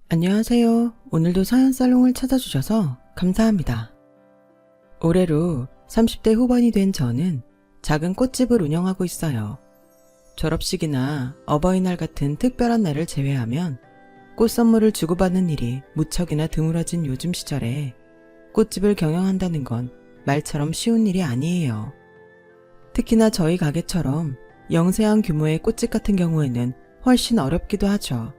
안녕하세요. 오늘도 사연살롱을 찾아주셔서 감사합니다. 올해로 30대 후반이 된 저는 작은 꽃집을 운영하고 있어요. 졸업식이나 어버이날 같은 특별한 날을 제외하면 꽃 선물을 주고받는 일이 무척이나 드물어진 요즘 시절에 꽃집을 경영한다는 건 말처럼 쉬운 일이 아니에요. 특히나 저희 가게처럼 영세한 규모의 꽃집 같은 경우에는 훨씬 어렵기도 하죠.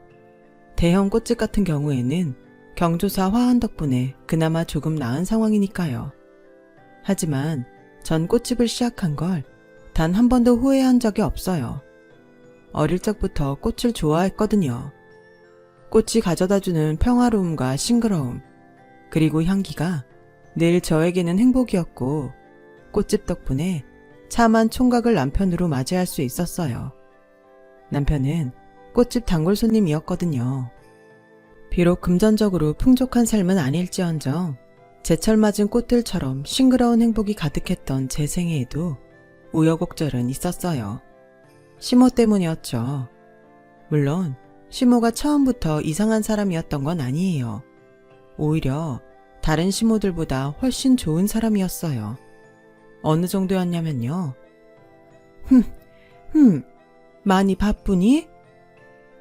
대형 꽃집 같은 경우에는 경조사 화환 덕분에 그나마 조금 나은 상황이니까요. 하지만 전 꽃집을 시작한 걸 단 한 번도 후회한 적이 없어요. 어릴 적부터 꽃을 좋아했거든요. 꽃이 가져다주는 평화로움과 싱그러움, 그리고 향기가 늘 저에게는 행복이었고, 꽃집 덕분에 참한 총각을 남편으로 맞이할 수 있었어요. 남편은 꽃집 단골 손님이었거든요. 비록 금전적으로 풍족한 삶은 아닐지언정 제철 맞은 꽃들처럼 싱그러운 행복이 가득했던 제 생애에도 우여곡절은 있었어요. 시모 때문이었죠. 물론 시모가 처음부터 이상한 사람이었던 건 아니에요. 오히려 다른 시모들보다 훨씬 좋은 사람이었어요. 어느 정도였냐면요. 많이 바쁘니?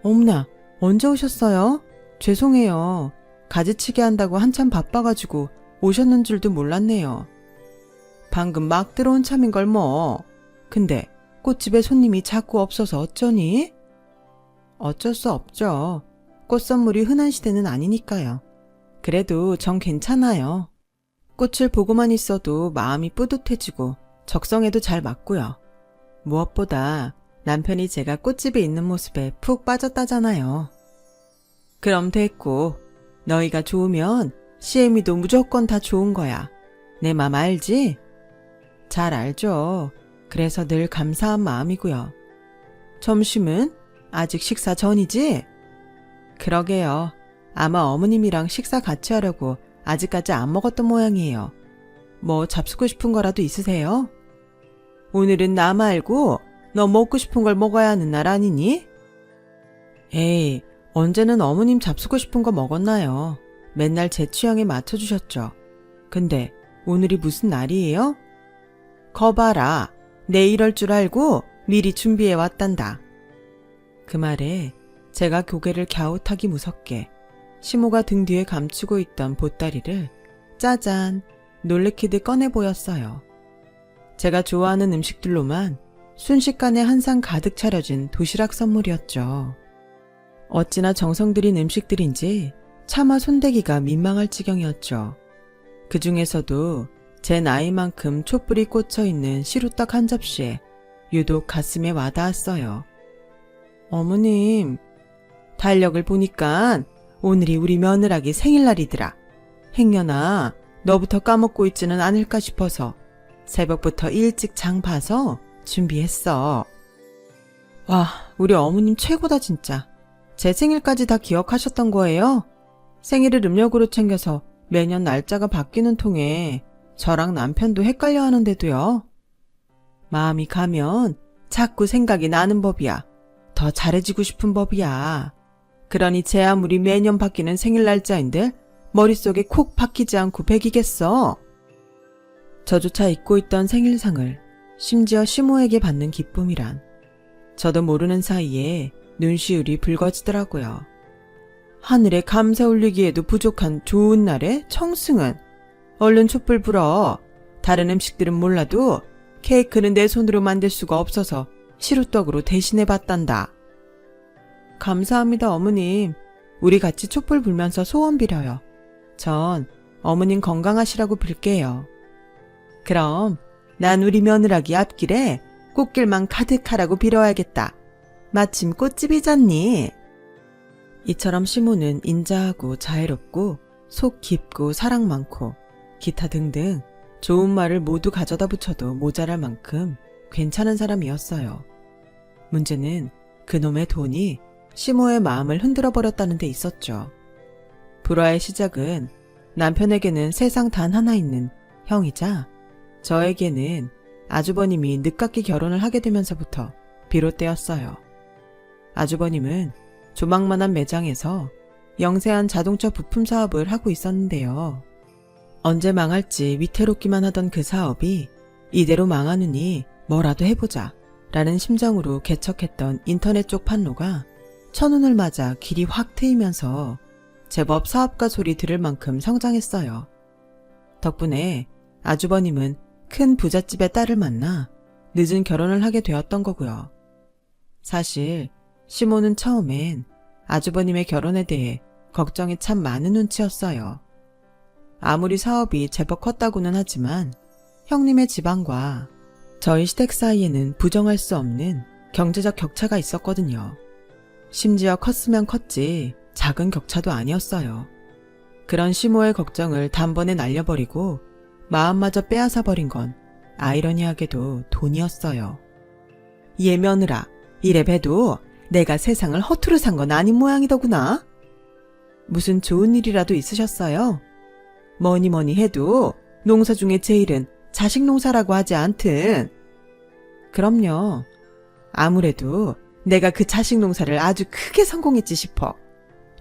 어머나, 언제 오셨어요? 죄송해요. 가지치기 한다고 한참 바빠가지고 오셨는 줄도 몰랐네요. 방금 막 들어온 참인걸 뭐. 근데 꽃집에 손님이 자꾸 없어서 어쩌니? 어쩔 수 없죠. 꽃 선물이 흔한 시대는 아니니까요. 그래도 전 괜찮아요. 꽃을 보고만 있어도 마음이 뿌듯해지고 적성에도 잘 맞고요. 무엇보다 남편이 제가 꽃집에 있는 모습에 푹 빠졌다잖아요. 그럼 됐고, 너희가 좋으면 시애미도 무조건 다 좋은 거야. 내 맘 알지? 잘 알죠. 그래서 늘 감사한 마음이고요. 점심은? 아직 식사 전이지? 그러게요. 아마 어머님이랑 식사 같이 하려고 아직까지 안 먹었던 모양이에요. 뭐 잡수고 싶은 거라도 있으세요? 오늘은 나 말고 너 먹고 싶은 걸 먹어야 하는 날 아니니? 에이, 언제는 어머님 잡수고 싶은 거 먹었나요? 맨날 제 취향에 맞춰주셨죠. 근데 오늘이 무슨 날이에요? 거봐라, 내 이럴 줄 알고 미리 준비해 왔단다. 그 말에 제가 고개를 갸웃하기 무섭게 시모가 등 뒤에 감추고 있던 보따리를 짜잔 놀래키듯 꺼내 보였어요. 제가 좋아하는 음식들로만 순식간에 한 상 가득 차려진 도시락 선물이었죠. 어찌나 정성 들인 음식들인지 차마 손대기가 민망할 지경이었죠. 그 중에서도 제 나이만큼 촛불이 꽂혀있는 시루떡 한 접시에 유독 가슴에 와닿았어요. 어머님, 달력을 보니까 오늘이 우리 며느라기 생일날이더라. 행여나 너부터 까먹고 있지는 않을까 싶어서 새벽부터 일찍 장 봐서 준비했어. 와, 우리 어머님 최고다 진짜. 제 생일까지 다 기억하셨던 거예요? 생일을 음력으로 챙겨서 매년 날짜가 바뀌는 통에 저랑 남편도 헷갈려 하는데도요. 마음이 가면 자꾸 생각이 나는 법이야. 더 잘해지고 싶은 법이야. 그러니 제 아무리 매년 바뀌는 생일 날짜인데 머릿속에 콕 박히지 않고 배기겠어. 저조차 잊고 있던 생일상을 심지어 시모에게 받는 기쁨이란 저도 모르는 사이에 눈시울이 붉어지더라고요. 하늘에 감사 올리기에도 부족한 좋은 날에 청승은 얼른 촛불 불어. 다른 음식들은 몰라도 케이크는 내 손으로 만들 수가 없어서 시루떡으로 대신해 봤단다. 감사합니다 어머님. 우리 같이 촛불 불면서 소원 빌어요. 전 어머님 건강하시라고 빌게요. 그럼 난 우리 며느라기 앞길에 꽃길만 가득하라고 빌어야겠다. 마침 꽃집이잖니. 이처럼 시모는 인자하고 자애롭고 속 깊고 사랑 많고 기타 등등 좋은 말을 모두 가져다 붙여도 모자랄 만큼 괜찮은 사람이었어요. 문제는 그놈의 돈이 시모의 마음을 흔들어 버렸다는 데 있었죠. 불화의 시작은 남편에게는 세상 단 하나 있는 형이자 저에게는 아주버님이 늦깎이 결혼을 하게 되면서부터 비롯되었어요. 아주버님은 조망만한 매장에서 영세한 자동차 부품 사업을 하고 있었는데요. 언제 망할지 위태롭기만 하던 그 사업이 이대로 망하느니 뭐라도 해보자 라는 심정으로 개척했던 인터넷 쪽 판로가 천운을 맞아 길이 확 트이면서 제법 사업가 소리 들을 만큼 성장했어요. 덕분에 아주버님은 큰 부잣집의 딸을 만나 늦은 결혼을 하게 되었던 거고요. 사실 시모는 처음엔 아주버님의 결혼에 대해 걱정이 참 많은 눈치였어요. 아무리 사업이 제법 컸다고는 하지만 형님의 집안과 저희 시댁 사이에는 부정할 수 없는 경제적 격차가 있었거든요. 심지어 컸으면 컸지 작은 격차도 아니었어요. 그런 시모의 걱정을 단번에 날려버리고 마음마저 빼앗아버린 건 아이러니하게도 돈이었어요. 얘 며느라, 이래 봬도 내가 세상을 허투루 산 건 아닌 모양이더구나. 무슨 좋은 일이라도 있으셨어요? 뭐니 해도 농사 중에 제일은 자식 농사라고 하지 않든. 그럼요. 아무래도 내가 그 자식 농사를 아주 크게 성공했지 싶어.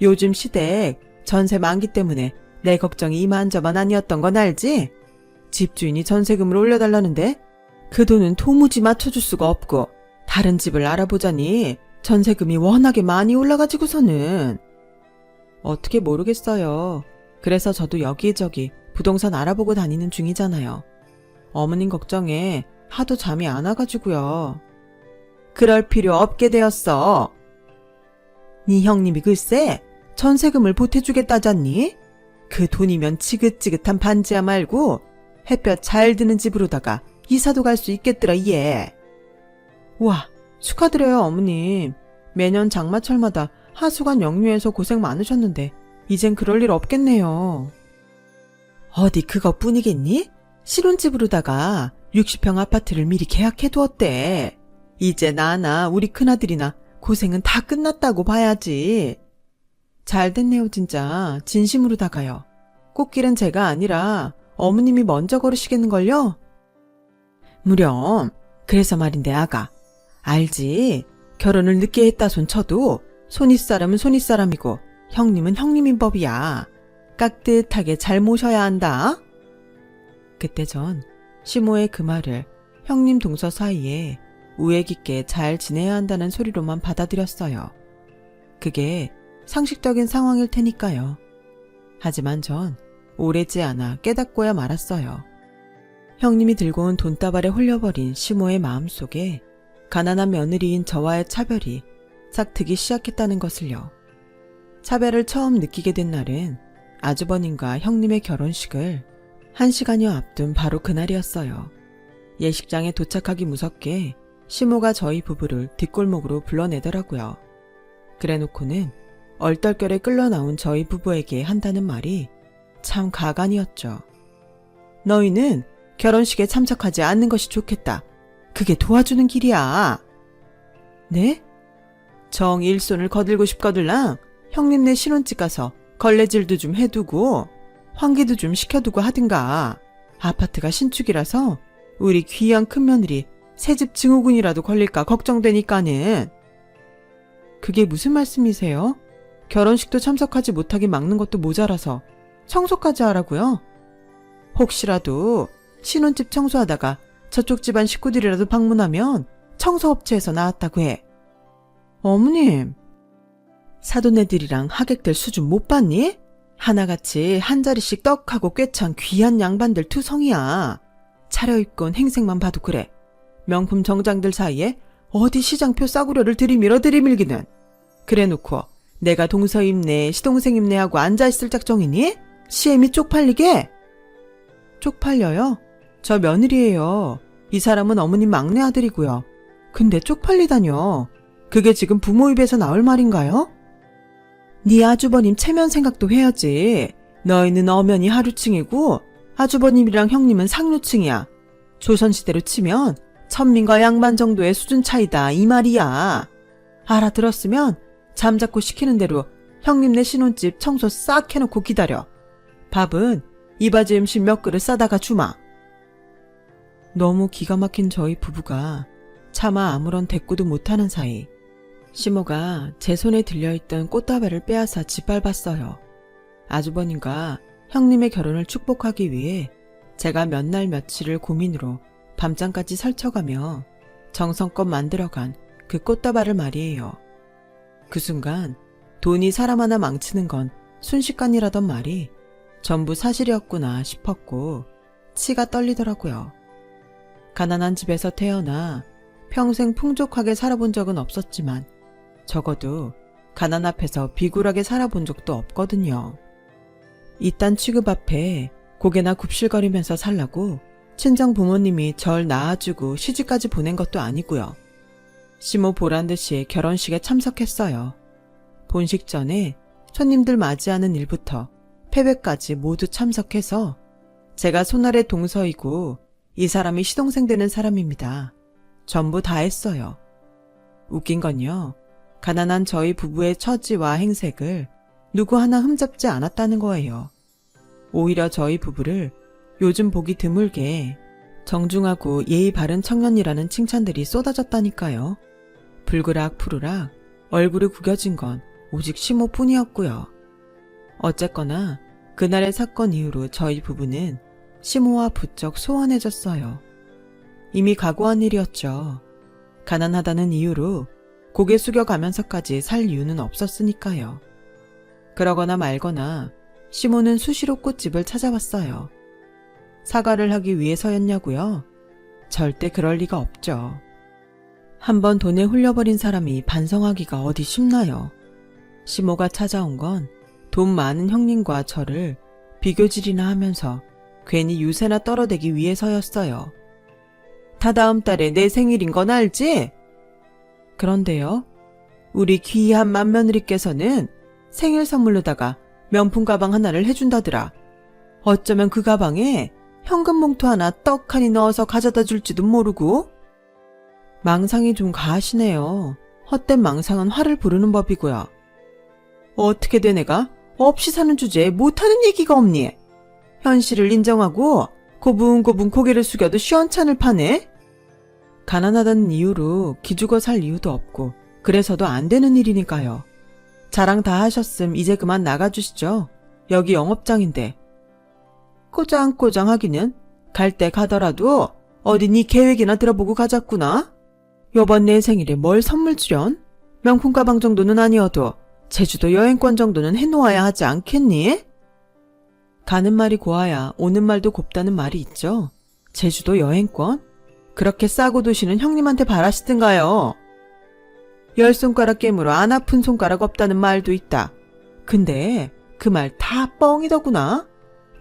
요즘 시댁 전세 만기 때문에 내 걱정이 이만저만 아니었던 건 알지? 집주인이 전세금을 올려달라는데 그 돈은 도무지 맞춰줄 수가 없고 다른 집을 알아보자니 전세금이 워낙에 많이 올라가지고서는. 어떻게 모르겠어요. 그래서 저도 여기저기 부동산 알아보고 다니는 중이잖아요. 어머님 걱정에 하도 잠이 안 와가지고요. 그럴 필요 없게 되었어. 네 형님이 글쎄 전세금을 보태주겠다잖니? 그 돈이면 지긋지긋한 반지하 말고 햇볕 잘 드는 집으로다가 이사도 갈 수 있겠더라 얘. 와, 축하드려요 어머님. 매년 장마철마다 하수관 역류해서 고생 많으셨는데 이젠 그럴 일 없겠네요. 어디 그것뿐이겠니? 신혼집으로다가 60평 아파트를 미리 계약해두었대. 이제 나나 우리 큰아들이나 고생은 다 끝났다고 봐야지. 잘 됐네요 진짜. 진심으로다가요. 꽃길은 제가 아니라 어머님이 먼저 걸으시겠는걸요? 무렴. 그래서 말인데 아가. 알지? 결혼을 늦게 했다 손 쳐도 손윗사람은 손윗사람이고 형님은 형님인 법이야. 깍듯하게 잘 모셔야 한다. 그때 전 시모의 그 말을 형님 동서 사이에 우애 깊게 잘 지내야 한다는 소리로만 받아들였어요. 그게 상식적인 상황일 테니까요. 하지만 전 오래지 않아 깨닫고야 말았어요. 형님이 들고 온 돈다발에 홀려버린 시모의 마음속에 가난한 며느리인 저와의 차별이 싹트기 시작했다는 것을요. 차별을 처음 느끼게 된 날은 아주버님과 형님의 결혼식을 1시간여 앞둔 바로 그날이었어요. 예식장에 도착하기 무섭게 시모가 저희 부부를 뒷골목으로 불러내더라고요. 그래놓고는 얼떨결에 끌려나온 저희 부부에게 한다는 말이 참 가관이었죠. 너희는 결혼식에 참석하지 않는 것이 좋겠다. 그게 도와주는 길이야. 네? 정 일손을 거들고 싶거들랑 형님네 신혼집 가서 걸레질도 좀 해두고 환기도 좀 시켜두고 하든가. 아파트가 신축이라서 우리 귀한 큰며느리 새집 증후군이라도 걸릴까 걱정되니까는. 그게 무슨 말씀이세요? 결혼식도 참석하지 못하게 막는 것도 모자라서 청소까지 하라고요? 혹시라도 신혼집 청소하다가 저쪽 집안 식구들이라도 방문하면 청소업체에서 나왔다고 해. 어머님, 사돈네들이랑 하객들 수준 못 봤니? 하나같이 한 자리씩 떡하고 꿰찬 귀한 양반들 투성이야. 차려입고 온 행색만 봐도 그래. 명품 정장들 사이에 어디 시장표 싸구려를 들이밀기는. 그래놓고 내가 동서입네 시동생입네 하고 앉아있을 작정이니? 시엠이 쪽팔리게? 쪽팔려요? 저 며느리예요. 이 사람은 어머님 막내 아들이고요. 근데 쪽팔리다뇨. 그게 지금 부모 입에서 나올 말인가요? 네 아주버님 체면 생각도 해야지. 너희는 엄연히 하류층이고 아주버님이랑 형님은 상류층이야. 조선시대로 치면 천민과 양반 정도의 수준 차이다 이 말이야. 알아들었으면 잠자코 시키는 대로 형님네 신혼집 청소 싹 해놓고 기다려. 밥은 이바지 음식 몇 그릇 싸다가 주마. 너무 기가 막힌 저희 부부가 차마 아무런 대꾸도 못하는 사이 시모가 제 손에 들려있던 꽃다발을 빼앗아 짓밟았어요. 아주버님과 형님의 결혼을 축복하기 위해 제가 몇 날 며칠을 고민으로 밤잠까지 설쳐가며 정성껏 만들어간 그 꽃다발을 말이에요. 그 순간 돈이 사람 하나 망치는 건 순식간이라던 말이 전부 사실이었구나 싶었고 치가 떨리더라고요. 가난한 집에서 태어나 평생 풍족하게 살아본 적은 없었지만 적어도 가난 앞에서 비굴하게 살아본 적도 없거든요. 이딴 취급 앞에 고개나 굽실거리면서 살라고 친정 부모님이 절 낳아주고 시집까지 보낸 것도 아니고요. 시모 보란듯이 결혼식에 참석했어요. 본식 전에 손님들 맞이하는 일부터 패배까지 모두 참석해서 제가 손아래 동서이고 이 사람이 시동생 되는 사람입니다. 전부 다 했어요. 웃긴 건요. 가난한 저희 부부의 처지와 행색을 누구 하나 흠잡지 않았다는 거예요. 오히려 저희 부부를 요즘 보기 드물게 정중하고 예의 바른 청년이라는 칭찬들이 쏟아졌다니까요. 불그락 푸르락 얼굴이 구겨진 건 오직 시모뿐이었고요. 어쨌거나 그날의 사건 이후로 저희 부부는 시모와 부쩍 소원해졌어요. 이미 각오한 일이었죠. 가난하다는 이유로 고개 숙여가면서까지 살 이유는 없었으니까요. 그러거나 말거나 시모는 수시로 꽃집을 찾아왔어요. 사과를 하기 위해서였냐고요? 절대 그럴 리가 없죠. 한번 돈에 홀려버린 사람이 반성하기가 어디 쉽나요? 시모가 찾아온 건 돈 많은 형님과 저를 비교질이나 하면서 괜히 유세나 떨어대기 위해서였어요. 다다음 달에 내 생일인 건 알지? 그런데요, 우리 귀한 맏며느리께서는 생일 선물로다가 명품 가방 하나를 해준다더라. 어쩌면 그 가방에 현금 봉투 하나 떡하니 넣어서 가져다 줄지도 모르고. 망상이 좀 가하시네요. 헛된 망상은 화를 부르는 법이고요. 어떻게 돼 내가 없이 사는 주제에 못하는 얘기가 없니? 현실을 인정하고 고분고분 고개를 숙여도 시원찮을 파네? 가난하다는 이유로 기죽어 살 이유도 없고 그래서도 안 되는 일이니까요. 자랑 다 하셨음 이제 그만 나가주시죠. 여기 영업장인데. 꼬장꼬장 하기는 갈 때 가더라도 어디 네 계획이나 들어보고 가자꾸나. 요번 내 생일에 뭘 선물 주련? 명품 가방 정도는 아니어도 제주도 여행권 정도는 해놓아야 하지 않겠니? 가는 말이 고와야 오는 말도 곱다는 말이 있죠. 제주도 여행권? 그렇게 싸고 도시는 형님한테 바라시든가요. 10손가락 깨물어 안 아픈 손가락 없다는 말도 있다. 근데 그 말 다 뻥이더구나.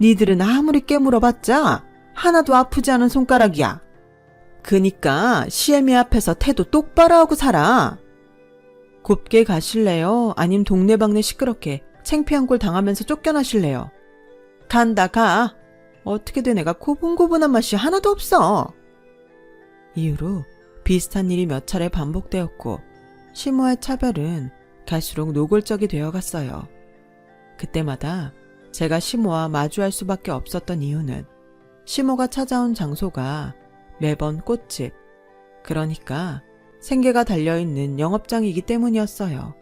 니들은 아무리 깨물어봤자 하나도 아프지 않은 손가락이야. 그니까 시애미 앞에서 태도 똑바로 하고 살아. 곱게 가실래요? 아님 동네방네 시끄럽게 창피한 꼴 당하면서 쫓겨나실래요? 간다 가. 어떻게 돼 내가 고분고분한 맛이 하나도 없어. 이후로 비슷한 일이 몇 차례 반복되었고 시모의 차별은 갈수록 노골적이 되어갔어요. 그때마다 제가 시모와 마주할 수밖에 없었던 이유는 시모가 찾아온 장소가 매번 꽃집, 그러니까 생계가 달려있는 영업장이기 때문이었어요.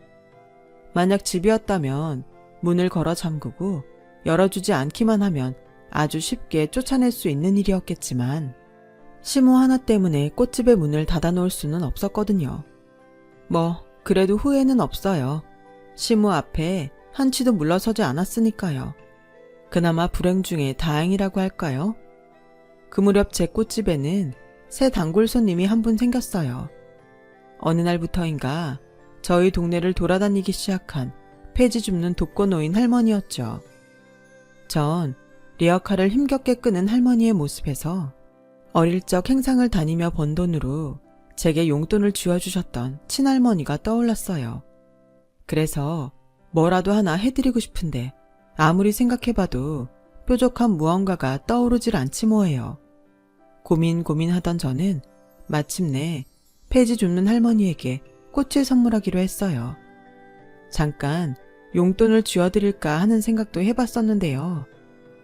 만약 집이었다면 문을 걸어 잠그고 열어주지 않기만 하면 아주 쉽게 쫓아낼 수 있는 일이었겠지만 시모 하나 때문에 꽃집의 문을 닫아놓을 수는 없었거든요. 뭐 그래도 후회는 없어요. 시모 앞에 한치도 물러서지 않았으니까요. 그나마 불행 중에 다행이라고 할까요? 그 무렵 제 꽃집에는 새 단골 손님이 한 분 생겼어요. 어느 날부터인가 저희 동네를 돌아다니기 시작한 폐지 줍는 독거노인 할머니였죠. 전 리어카를 힘겹게 끄는 할머니의 모습에서 어릴 적 행상을 다니며 번 돈으로 제게 용돈을 쥐어주셨던 친할머니가 떠올랐어요. 그래서 뭐라도 하나 해드리고 싶은데 아무리 생각해봐도 뾰족한 무언가가 떠오르질 않지 뭐예요. 고민하던 저는 마침내 폐지 줍는 할머니에게 꽃을 선물하기로 했어요. 잠깐 용돈을 쥐어드릴까 하는 생각도 해봤었는데요.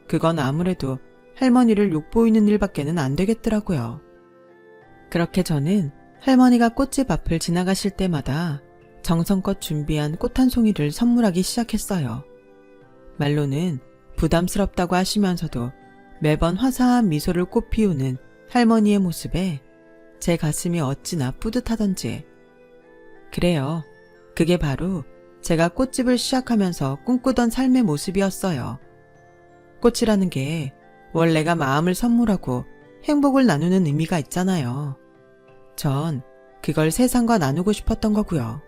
그건 아무래도 할머니를 욕보이는 일밖에는 안 되겠더라고요. 그렇게 저는 할머니가 꽃집 앞을 지나가실 때마다 정성껏 준비한 꽃 한 송이를 선물하기 시작했어요. 말로는 부담스럽다고 하시면서도 매번 화사한 미소를 꽃피우는 할머니의 모습에 제 가슴이 어찌나 뿌듯하던지. 그래요. 그게 바로 제가 꽃집을 시작하면서 꿈꾸던 삶의 모습이었어요. 꽃이라는 게 원래가 마음을 선물하고 행복을 나누는 의미가 있잖아요. 전 그걸 세상과 나누고 싶었던 거고요.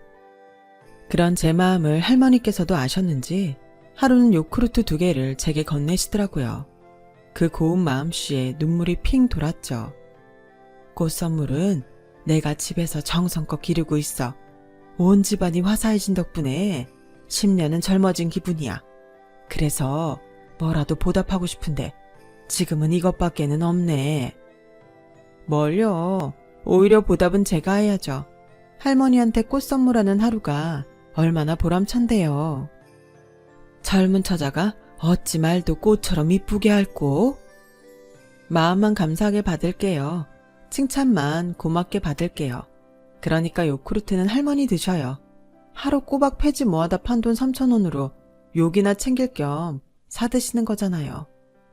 그런 제 마음을 할머니께서도 아셨는지 하루는 요크루트 2개를 제게 건네시더라고요. 그 고운 마음씨에 눈물이 핑 돌았죠. 꽃 선물은 내가 집에서 정성껏 기르고 있어. 온 집안이 화사해진 덕분에 10년은 젊어진 기분이야. 그래서 뭐라도 보답하고 싶은데 지금은 이것밖에는 없네. 뭘요? 오히려 보답은 제가 해야죠. 할머니한테 꽃 선물하는 하루가 얼마나 보람찬데요. 젊은 처자가 어찌 말도 꽃처럼 이쁘게 할꼬? 마음만 감사하게 받을게요. 칭찬만 고맙게 받을게요. 그러니까 요크루트는 할머니 드셔요. 하루 꼬박 폐지 모아다 판 돈 3,000원으로 욕이나 챙길 겸 사드시는 거잖아요.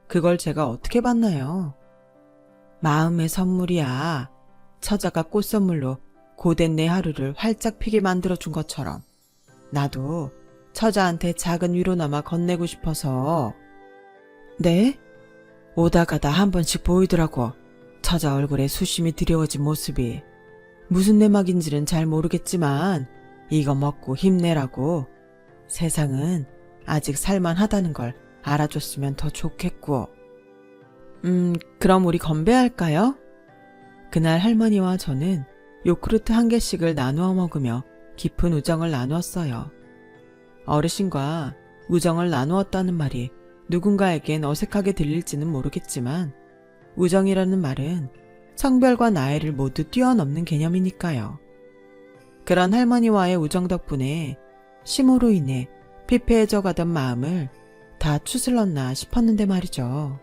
그걸 제가 어떻게 받나요? 마음의 선물이야. 처자가 꽃 선물로 고된 내 하루를 활짝 피게 만들어준 것처럼 나도 처자한테 작은 위로나마 건네고 싶어서. 네? 오다 가다 한 번씩 보이더라고. 처자 얼굴에 수심이 드리워진 모습이. 무슨 내막인지는 잘 모르겠지만 이거 먹고 힘내라고. 세상은 아직 살만하다는 걸 알아줬으면 더 좋겠고. 그럼 우리 건배할까요? 그날 할머니와 저는 요크루트 1개씩을 나누어 먹으며 깊은 우정을 나누었어요. 어르신과 우정을 나누었다는 말이 누군가에겐 어색하게 들릴지는 모르겠지만 우정이라는 말은 성별과 나이를 모두 뛰어넘는 개념이니까요. 그런 할머니와의 우정 덕분에 심호로 인해 피폐해져 가던 마음을 다 추슬렀나 싶었는데 말이죠.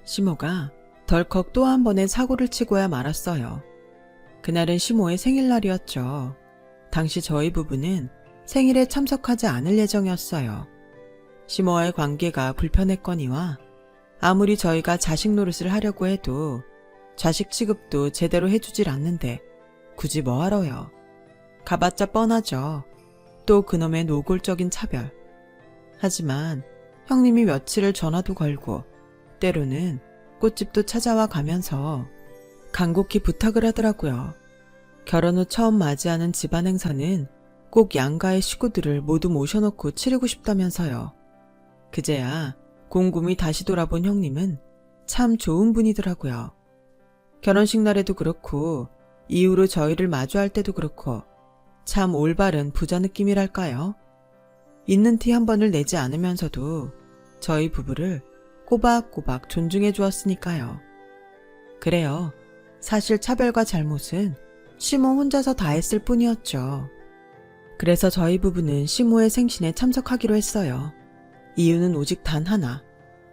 시모가 덜컥 또 한 번의 사고를 치고야 말았어요. 그날은 시모의 생일날이었죠. 당시 저희 부부는 생일에 참석하지 않을 예정이었어요. 시모와의 관계가 불편했거니와 아무리 저희가 자식 노릇을 하려고 해도 자식 취급도 제대로 해주질 않는데 굳이 뭐하러요. 가봤자 뻔하죠. 또 그놈의 노골적인 차별. 하지만 형님이 며칠을 전화도 걸고 때로는 꽃집도 찾아와 가면서 간곡히 부탁을 하더라고요. 결혼 후 처음 맞이하는 집안 행사는 꼭 양가의 식구들을 모두 모셔놓고 치르고 싶다면서요. 그제야 곰곰이 다시 돌아본 형님은 참 좋은 분이더라고요. 결혼식 날에도 그렇고 이후로 저희를 마주할 때도 그렇고 참 올바른 부자 느낌이랄까요. 있는 티 한 번을 내지 않으면서도 저희 부부를 꼬박꼬박 존중해 주었으니까요. 그래요. 사실 차별과 잘못은 시모 혼자서 다 했을 뿐이었죠. 그래서 저희 부부는 시모의 생신에 참석하기로 했어요. 이유는 오직 단 하나.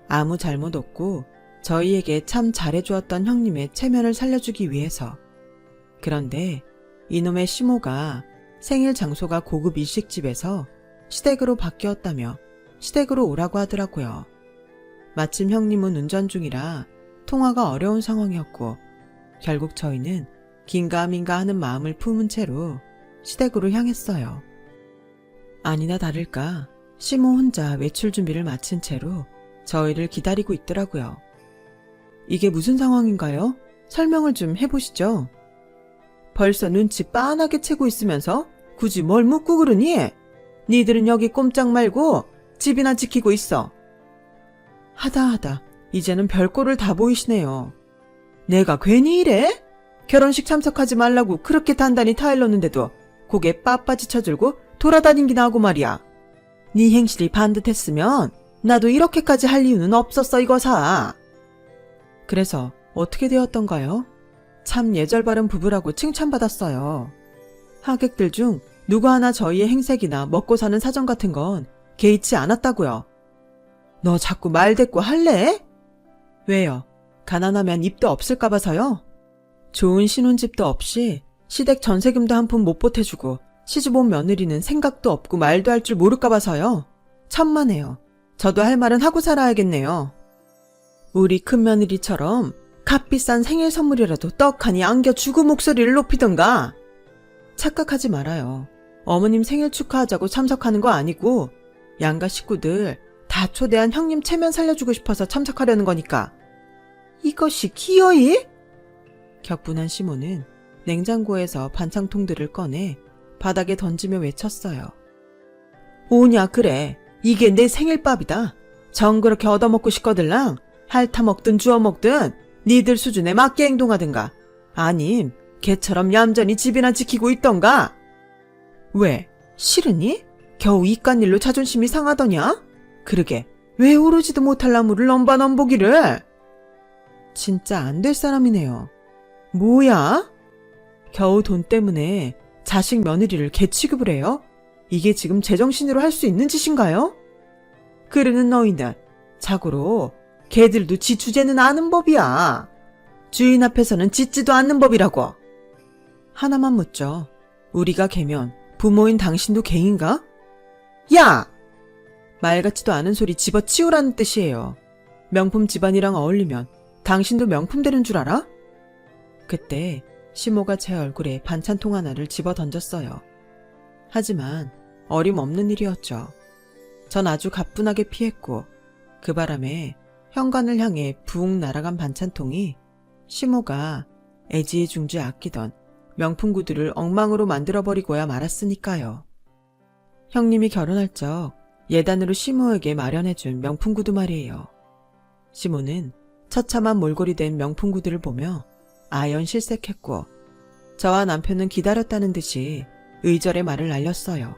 아무 잘못 없고 저희에게 참 잘해주었던 형님의 체면을 살려주기 위해서. 그런데 이놈의 시모가 생일 장소가 고급 일식집에서 시댁으로 바뀌었다며 시댁으로 오라고 하더라고요. 마침 형님은 운전 중이라 통화가 어려운 상황이었고 결국 저희는 긴가민가 하는 마음을 품은 채로 시댁으로 향했어요. 아니나 다를까 시모 혼자 외출 준비를 마친 채로 저희를 기다리고 있더라고요. 이게 무슨 상황인가요? 설명을 좀 해보시죠. 벌써 눈치 빤하게 채고 있으면서 굳이 뭘 묻고 그러니? 니들은 여기 꼼짝 말고 집이나 지키고 있어. 하다 이제는 별꼴을 다 보이시네요. 내가 괜히 이래? 결혼식 참석하지 말라고 그렇게 단단히 타일렀는데도 고개 빳빳이 쳐들고 돌아다니기나 하고 말이야. 네 행실이 반듯했으면 나도 이렇게까지 할 이유는 없었어 이거사. 그래서 어떻게 되었던가요? 참 예절 바른 부부라고 칭찬받았어요. 하객들 중 누구 하나 저희의 행색이나 먹고 사는 사정 같은 건 개의치 않았다고요. 너 자꾸 말대꾸 할래? 왜요? 가난하면 입도 없을까 봐서요? 좋은 신혼집도 없이 시댁 전세금도 한 푼 못 보태주고 시집 온 며느리는 생각도 없고 말도 할 줄 모를까 봐서요. 천만에요. 저도 할 말은 하고 살아야겠네요. 우리 큰며느리처럼 값비싼 생일 선물이라도 떡하니 안겨주고 목소리를 높이던가. 착각하지 말아요. 어머님 생일 축하하자고 참석하는 거 아니고 양가 식구들 다 초대한 형님 체면 살려주고 싶어서 참석하려는 거니까. 이것이 기어이? 격분한 시모는 냉장고에서 반창통들을 꺼내 바닥에 던지며 외쳤어요. 오냐 그래. 이게 내 생일밥이다. 정 그렇게 얻어먹고 싶거들랑 핥아 먹든 주워 먹든 니들 수준에 맞게 행동하든가. 아님 개처럼 얌전히 집이나 지키고 있던가. 왜? 싫으니? 겨우 이깟 일로 자존심이 상하더냐? 그러게 왜 오르지도 못할 나무를 넘보기를. 진짜 안 될 사람이네요. 뭐야? 겨우 돈 때문에 자식 며느리를 개 취급을 해요? 이게 지금 제정신으로 할 수 있는 짓인가요? 그러는 너희는 자고로 개들도 지 주제는 아는 법이야. 주인 앞에서는 짖지도 않는 법이라고. 하나만 묻죠. 우리가 개면 부모인 당신도 개인가? 야! 말 같지도 않은 소리 집어치우라는 뜻이에요. 명품 집안이랑 어울리면 당신도 명품 되는 줄 알아? 그때 시모가 제 얼굴에 반찬통 하나를 집어 던졌어요. 하지만 어림없는 일이었죠. 전 아주 가뿐하게 피했고 그 바람에 현관을 향해 붕 날아간 반찬통이 시모가 애지중지 아끼던 명품 구두를 엉망으로 만들어버리고야 말았으니까요. 형님이 결혼할 적 예단으로 시모에게 마련해준 명품 구두 말이에요. 시모는 처참한 몰골이 된 명품 구두를 보며 아연 실색했고 저와 남편은 기다렸다는 듯이 의절의 말을 날렸어요.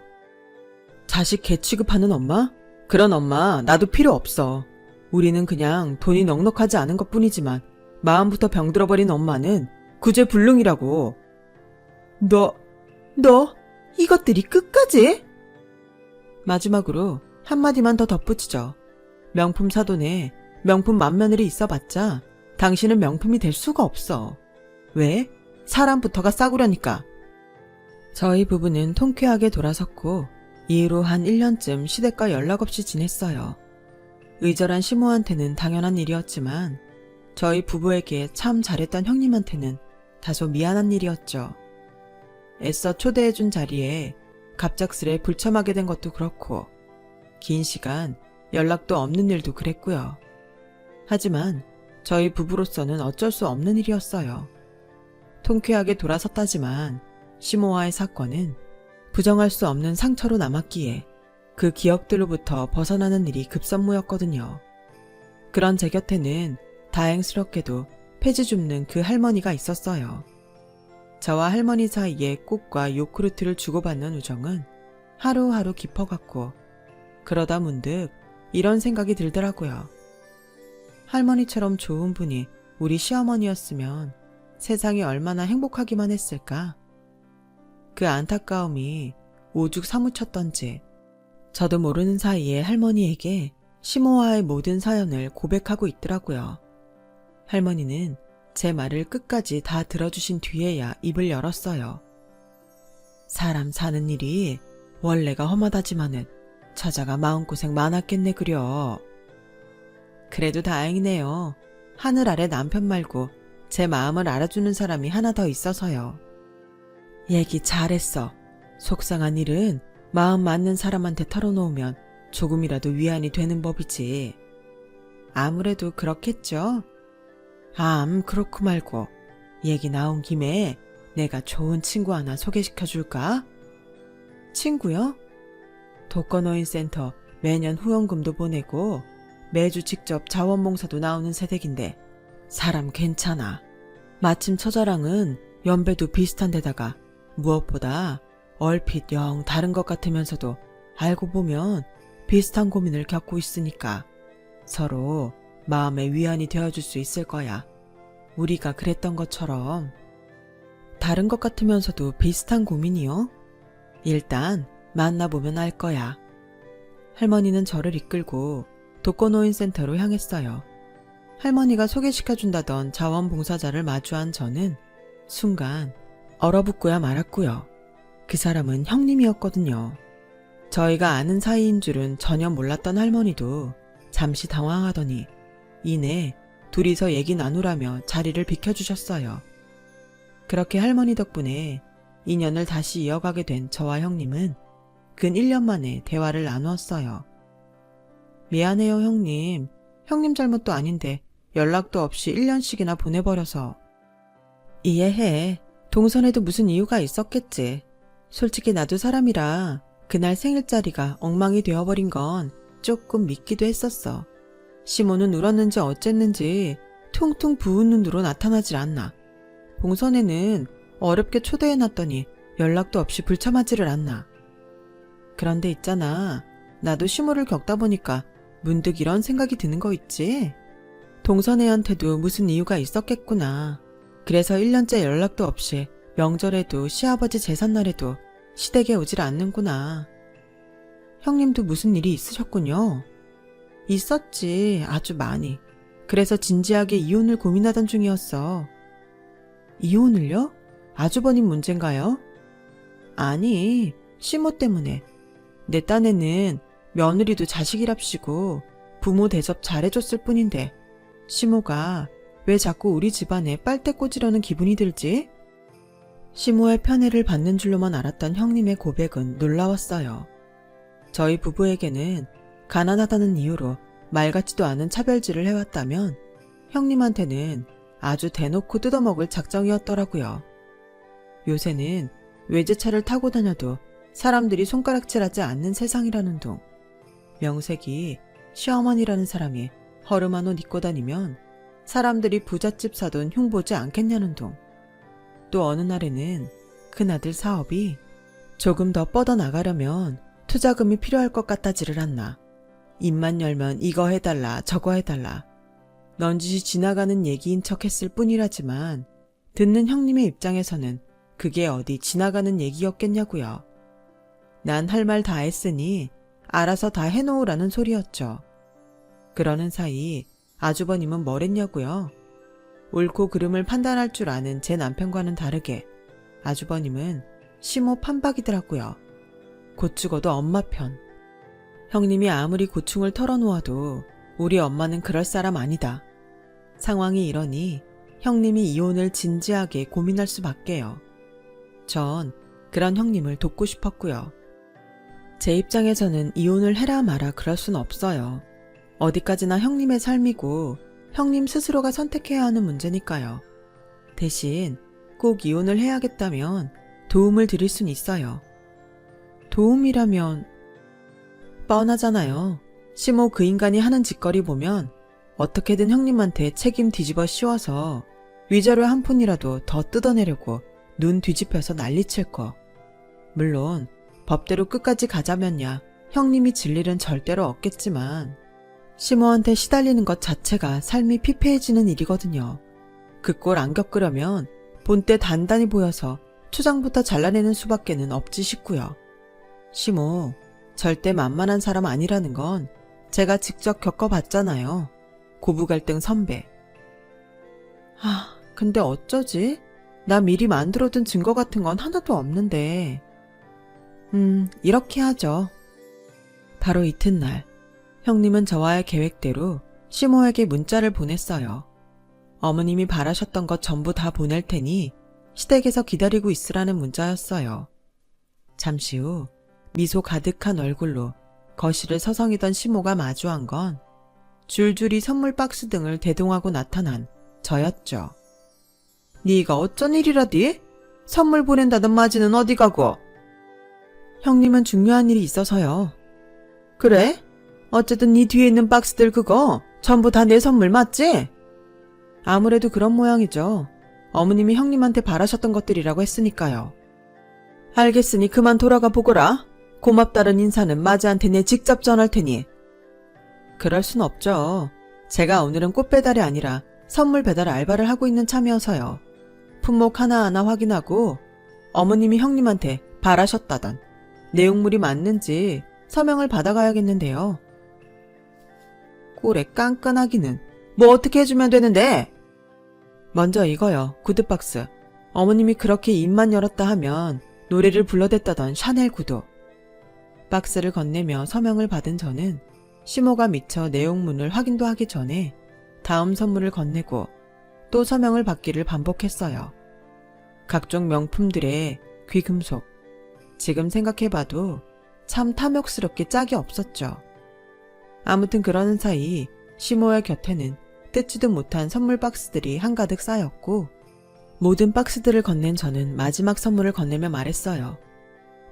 자식 개 취급하는 엄마? 그런 엄마 나도 필요 없어. 우리는 그냥 돈이 넉넉하지 않은 것뿐이지만 마음부터 병들어버린 엄마는 구제불능이라고. 너 이것들이 끝까지? 마지막으로 한마디만 더 덧붙이죠. 명품 사돈에 명품 맏며느리 있어봤자 당신은 명품이 될 수가 없어. 왜? 사람부터가 싸구려니까. 저희 부부는 통쾌하게 돌아섰고 이후로 한 1년쯤 시댁과 연락 없이 지냈어요. 의절한 시모한테는 당연한 일이었지만 저희 부부에게 참 잘했던 형님한테는 다소 미안한 일이었죠. 애써 초대해준 자리에 갑작스레 불참하게 된 것도 그렇고 긴 시간 연락도 없는 일도 그랬고요. 하지만 저희 부부로서는 어쩔 수 없는 일이었어요. 통쾌하게 돌아섰다지만 시모와의 사건은 부정할 수 없는 상처로 남았기에 그 기억들로부터 벗어나는 일이 급선무였거든요. 그런 제 곁에는 다행스럽게도 폐지 줍는 그 할머니가 있었어요. 저와 할머니 사이에 꽃과 요구르트를 주고받는 우정은 하루하루 깊어갔고 그러다 문득 이런 생각이 들더라고요. 할머니처럼 좋은 분이 우리 시어머니였으면 세상이 얼마나 행복하기만 했을까? 그 안타까움이 오죽 사무쳤던지 저도 모르는 사이에 할머니에게 시모와의 모든 사연을 고백하고 있더라고요. 할머니는 제 말을 끝까지 다 들어주신 뒤에야 입을 열었어요. 사람 사는 일이 원래가 험하다지만은 처자가 마음고생 많았겠네 그려. 그래도 다행이네요. 하늘 아래 남편 말고 제 마음을 알아주는 사람이 하나 더 있어서요. 얘기 잘했어. 속상한 일은 마음 맞는 사람한테 털어놓으면 조금이라도 위안이 되는 법이지. 아무래도 그렇겠죠? 그렇고 말고 얘기 나온 김에 내가 좋은 친구 하나 소개시켜줄까? 친구요? 독거노인센터 매년 후원금도 보내고 매주 직접 자원봉사도 나오는 새댁인데 사람 괜찮아. 마침 처자랑은 연배도 비슷한 데다가 무엇보다 얼핏 영 다른 것 같으면서도 알고 보면 비슷한 고민을 겪고 있으니까 서로 마음의 위안이 되어줄 수 있을 거야. 우리가 그랬던 것처럼. 다른 것 같으면서도 비슷한 고민이요? 일단 만나보면 알 거야. 할머니는 저를 이끌고 독거노인센터로 향했어요. 할머니가 소개시켜준다던 자원봉사자를 마주한 저는 순간 얼어붙고야 말았고요. 그 사람은 형님이었거든요. 저희가 아는 사이인 줄은 전혀 몰랐던 할머니도 잠시 당황하더니 이내 둘이서 얘기 나누라며 자리를 비켜주셨어요. 그렇게 할머니 덕분에 인연을 다시 이어가게 된 저와 형님은 근 1년 만에 대화를 나누었어요. 미안해요, 형님. 형님 잘못도 아닌데 연락도 없이 1년씩이나 보내버려서. 이해해. 동선에도 무슨 이유가 있었겠지. 솔직히 나도 사람이라 그날 생일자리가 엉망이 되어버린 건 조금 믿기도 했었어. 시모는 울었는지 어쨌는지 퉁퉁 부은 눈으로 나타나질 않나. 동선에는 어렵게 초대해놨더니 연락도 없이 불참하지를 않나. 그런데 있잖아. 나도 시모를 겪다 보니까 문득 이런 생각이 드는 거 있지? 동선애한테도 무슨 이유가 있었겠구나. 그래서 1년째 연락도 없이 명절에도 시아버지 제삿날에도 시댁에 오질 않는구나. 형님도 무슨 일이 있으셨군요. 있었지, 아주 많이. 그래서 진지하게 이혼을 고민하던 중이었어. 이혼을요? 아주버님 문제인가요? 아니, 시모 때문에. 내 딴에는 며느리도 자식이랍시고 부모 대접 잘해줬을 뿐인데 시모가 왜 자꾸 우리 집안에 빨대 꽂으려는 기분이 들지? 시모의 편애를 받는 줄로만 알았던 형님의 고백은 놀라웠어요. 저희 부부에게는 가난하다는 이유로 말 같지도 않은 차별질을 해왔다면 형님한테는 아주 대놓고 뜯어먹을 작정이었더라고요. 요새는 외제차를 타고 다녀도 사람들이 손가락질하지 않는 세상이라는 둥. 명색이 시어머니라는 사람이 허름한 옷 입고 다니면 사람들이 부잣집 사돈 흉보지 않겠냐는 둥. 또 어느 날에는 큰아들 사업이 조금 더 뻗어나가려면 투자금이 필요할 것 같다지를 않나. 입만 열면 이거 해달라 저거 해달라. 넌지시 지나가는 얘기인 척 했을 뿐이라지만 듣는 형님의 입장에서는 그게 어디 지나가는 얘기였겠냐고요. 난 할 말 다 했으니 알아서 다 해놓으라는 소리였죠. 그러는 사이 아주버님은 뭘 했냐고요? 옳고 그름을 판단할 줄 아는 제 남편과는 다르게 아주버님은 시모 판박이더라고요. 곧 죽어도 엄마 편. 형님이 아무리 고충을 털어놓아도 우리 엄마는 그럴 사람 아니다. 상황이 이러니 형님이 이혼을 진지하게 고민할 수밖에요. 전 그런 형님을 돕고 싶었고요. 제 입장에서는 이혼을 해라 마라 그럴 순 없어요. 어디까지나 형님의 삶이고 형님 스스로가 선택해야 하는 문제니까요. 대신 꼭 이혼을 해야겠다면 도움을 드릴 순 있어요. 도움이라면 뻔하잖아요. 시모 그 인간이 하는 짓거리 보면 어떻게든 형님한테 책임 뒤집어 씌워서 위자료 한 푼이라도 더 뜯어내려고 눈 뒤집혀서 난리칠 거. 물론 법대로 끝까지 가자면야 형님이 질 일은 절대로 없겠지만 시모한테 시달리는 것 자체가 삶이 피폐해지는 일이거든요. 그 꼴 안 겪으려면 본때 단단히 보여서 초장부터 잘라내는 수밖에는 없지 싶고요. 시모 절대 만만한 사람 아니라는 건 제가 직접 겪어봤잖아요. 고부 갈등 선배. 근데 어쩌지? 나 미리 만들어둔 증거 같은 건 하나도 없는데. 이렇게 하죠. 바로 이튿날 형님은 저와의 계획대로 시모에게 문자를 보냈어요. 어머님이 바라셨던 것 전부 다 보낼 테니 시댁에서 기다리고 있으라는 문자였어요. 잠시 후 미소 가득한 얼굴로 거실을 서성이던 시모가 마주한 건 줄줄이 선물 박스 등을 대동하고 나타난 저였죠. 네가 어쩐 일이라디? 선물 보낸다던 마지는 어디 가고? 형님은 중요한 일이 있어서요. 그래? 어쨌든 네 뒤에 있는 박스들 그거 전부 다 내 선물 맞지? 아무래도 그런 모양이죠. 어머님이 형님한테 바라셨던 것들이라고 했으니까요. 알겠으니 그만 돌아가 보거라. 고맙다는 인사는 마지한테 내 직접 전할 테니. 그럴 순 없죠. 제가 오늘은 꽃 배달이 아니라 선물 배달 알바를 하고 있는 참이어서요. 품목 하나하나 확인하고 어머님이 형님한테 바라셨다던 내용물이 맞는지 서명을 받아가야겠는데요. 꼴에 깐깐하기는 뭐 어떻게 해주면 되는데? 먼저 이거요. 구두박스. 어머님이 그렇게 입만 열었다 하면 노래를 불러댔다던 샤넬 구두. 박스를 건네며 서명을 받은 저는 시모가 미처 내용문을 확인도 하기 전에 다음 선물을 건네고 또 서명을 받기를 반복했어요. 각종 명품들의 귀금속. 지금 생각해봐도 참 탐욕스럽게 짝이 없었죠. 아무튼 그러는 사이 시모의 곁에는 뜯지도 못한 선물 박스들이 한가득 쌓였고 모든 박스들을 건넨 저는 마지막 선물을 건네며 말했어요.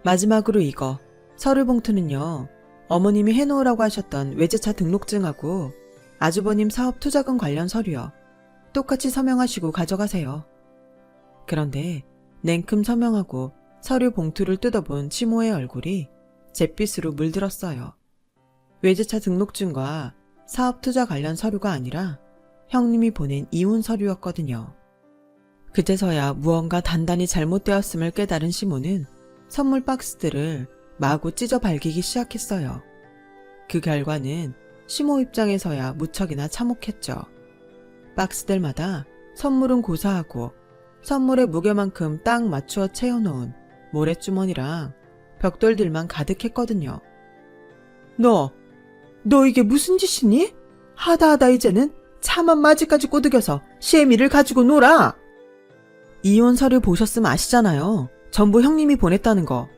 마지막으로 이거 서류 봉투는요. 어머님이 해놓으라고 하셨던 외제차 등록증하고 아주버님 사업 투자금 관련 서류요. 똑같이 서명하시고 가져가세요. 그런데 냉큼 서명하고 서류 봉투를 뜯어본 시모의 얼굴이 잿빛으로 물들었어요. 외제차 등록증과 사업 투자 관련 서류가 아니라 형님이 보낸 이혼 서류였거든요. 그제서야 무언가 단단히 잘못되었음을 깨달은 시모는 선물 박스들을 마구 찢어 발기기 시작했어요. 그 결과는 시모 입장에서야 무척이나 참혹했죠. 박스들마다 선물은 고사하고 선물의 무게만큼 딱 맞추어 채워놓은 모래주머니랑 벽돌들만 가득했거든요. 너 이게 무슨 짓이니? 하다 이제는 차만 맞이까지 꼬드겨서 시애미를 가지고 놀아. 이혼 서류 보셨으면 아시잖아요. 전부 형님이 보냈다는 거.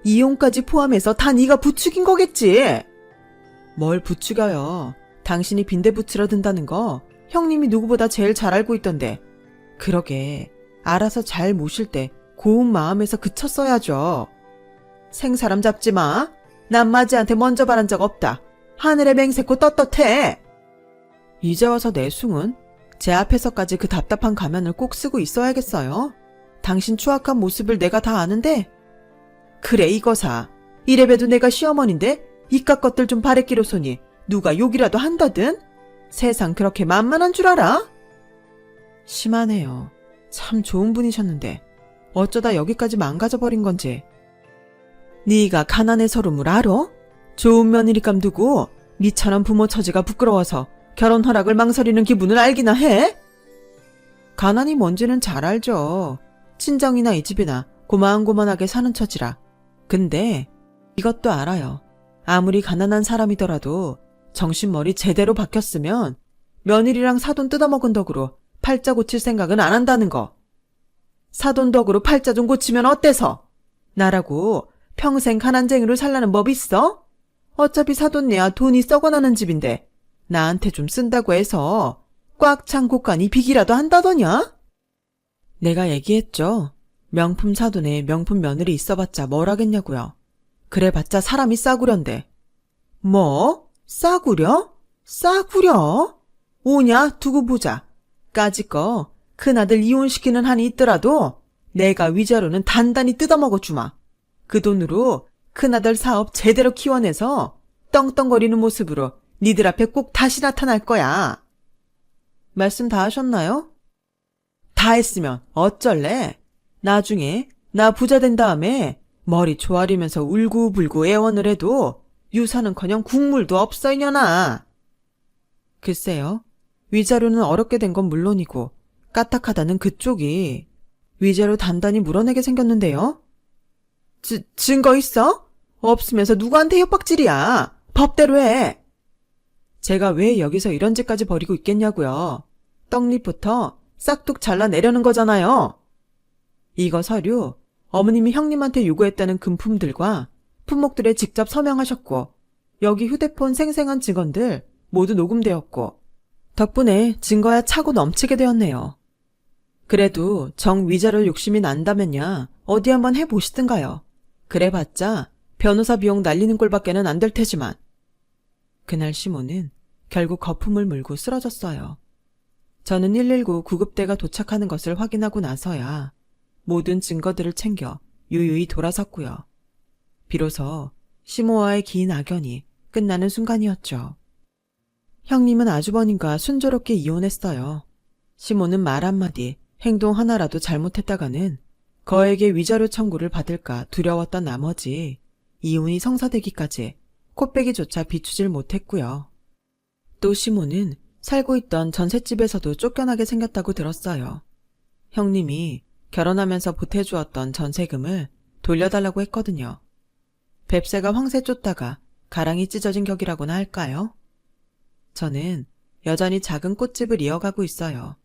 이혼까지 포함해서 다 네가 부추긴 거겠지. 뭘 부추겨요. 당신이 빈대 부츠러 든다는 거 형님이 누구보다 제일 잘 알고 있던데. 그러게 알아서 잘 모실 때 고운 마음에서 그쳤어야죠. 생사람 잡지 마. 난 마지한테 먼저 바란 적 없다. 하늘에 맹세코 떳떳해. 이제 와서 내숭은 제 앞에서까지 그 답답한 가면을 꼭 쓰고 있어야겠어요. 당신 추악한 모습을 내가 다 아는데. 그래 이거사. 이래봬도 내가 시어머니인데 이깟 것들 좀 바래끼로 쏘니 누가 욕이라도 한다든? 세상 그렇게 만만한 줄 알아? 심하네요. 참 좋은 분이셨는데 어쩌다 여기까지 망가져버린 건지. 네가 가난의 서름을 알아? 좋은 며느리감 두고 니처럼 부모 처지가 부끄러워서 결혼 허락을 망설이는 기분을 알기나 해? 가난이 뭔지는 잘 알죠. 친정이나 이 집이나 고만고만하게 사는 처지라. 근데 이것도 알아요. 아무리 가난한 사람이더라도 정신머리 제대로 박혔으면 며느리랑 사돈 뜯어먹은 덕으로 팔자 고칠 생각은 안 한다는 거. 사돈 덕으로 팔자 좀 고치면 어때서? 나라고 평생 가난쟁이로 살라는 법 있어? 어차피 사돈 내야 돈이 썩어나는 집인데 나한테 좀 쓴다고 해서 꽉 찬 곳간이 비기라도 한다더냐? 내가 얘기했죠. 명품 사돈에 명품 며느리 있어봤자 뭘 하겠냐고요. 그래봤자 사람이 싸구려인데. 뭐? 싸구려? 싸구려? 오냐? 두고 보자. 까짓거 큰아들 이혼시키는 한이 있더라도 내가 위자료는 단단히 뜯어먹어 주마. 그 돈으로 큰아들 사업 제대로 키워내서 떵떵거리는 모습으로 니들 앞에 꼭 다시 나타날 거야. 말씀 다 하셨나요? 다 했으면 어쩔래? 나중에 나 부자 된 다음에 머리 조아리면서 울고불고 애원을 해도 유산은커녕 국물도 없어 이년아. 글쎄요. 위자료는 어렵게 된 건 물론이고 까딱하다는 그쪽이 위자료 단단히 물어내게 생겼는데요. 증거 있어? 없으면서 누구한테 협박질이야. 법대로 해. 제가 왜 여기서 이런 짓까지 벌이고 있겠냐고요. 떡잎부터 싹둑 잘라내려는 거잖아요. 이거 서류 어머님이 형님한테 요구했다는 금품들과 품목들에 직접 서명하셨고 여기 휴대폰 생생한 증언들 모두 녹음되었고 덕분에 증거야 차고 넘치게 되었네요. 그래도 정 위자료 욕심이 난다면야 어디 한번 해보시든가요. 그래봤자 변호사 비용 날리는 꼴밖에는 안 될 테지만. 그날 시모는 결국 거품을 물고 쓰러졌어요. 저는 119 구급대가 도착하는 것을 확인하고 나서야 모든 증거들을 챙겨 유유히 돌아섰고요. 비로소 시모와의 긴 악연이 끝나는 순간이었죠. 형님은 아주버님과 순조롭게 이혼했어요. 시모는 말 한마디, 행동 하나라도 잘못했다가는 거액의 위자료 청구를 받을까 두려웠던 나머지 이혼이 성사되기까지 코빼기조차 비추질 못했고요. 또 시모는 살고 있던 전셋집에서도 쫓겨나게 생겼다고 들었어요. 형님이 결혼하면서 보태주었던 전세금을 돌려달라고 했거든요. 뱁새가 황새 쫓다가 가랑이 찢어진 격이라고나 할까요? 저는 여전히 작은 꽃집을 이어가고 있어요.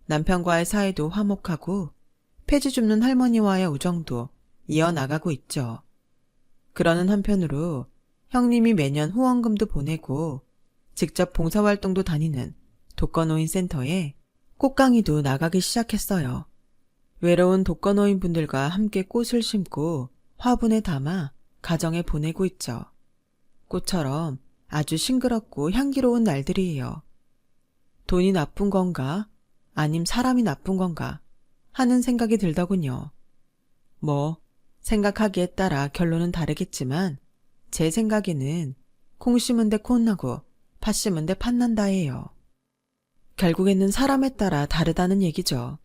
남편과의 사이도 화목하고 폐지 줍는 할머니와의 우정도 이어나가고 있죠. 그러는 한편으로 형님이 매년 후원금도 보내고 직접 봉사활동도 다니는 독거노인 센터에 꽃강의도 나가기 시작했어요. 외로운 독거노인 분들과 함께 꽃을 심고 화분에 담아 가정에 보내고 있죠. 꽃처럼 아주 싱그럽고 향기로운 날들이에요. 돈이 나쁜 건가? 아님 사람이 나쁜 건가? 하는 생각이 들더군요. 생각하기에 따라 결론은 다르겠지만 제 생각에는 콩 심은 데 콩 나고 팥 심은 데 팥 난다예요. 결국에는 사람에 따라 다르다는 얘기죠.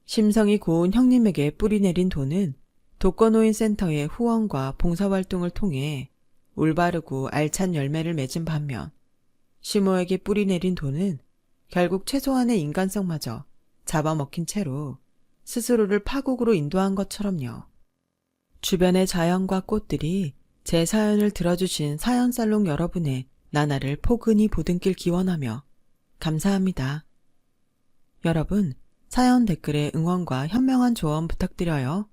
심성이 고운 형님에게 뿌리 내린 돈은 독거노인 센터의 후원과 봉사활동을 통해 올바르고 알찬 열매를 맺은 반면 시모에게 뿌리 내린 돈은 결국 최소한의 인간성마저 잡아먹힌 채로 스스로를 파국으로 인도한 것처럼요. 주변의 자연과 꽃들이 제 사연을 들어주신 사연살롱 여러분의 나날을 포근히 보듬길 기원하며 감사합니다. 여러분, 사연 댓글에 응원과 현명한 조언 부탁드려요.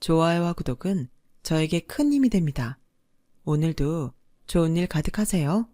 좋아요와 구독은 저에게 큰 힘이 됩니다. 오늘도 좋은 일 가득하세요.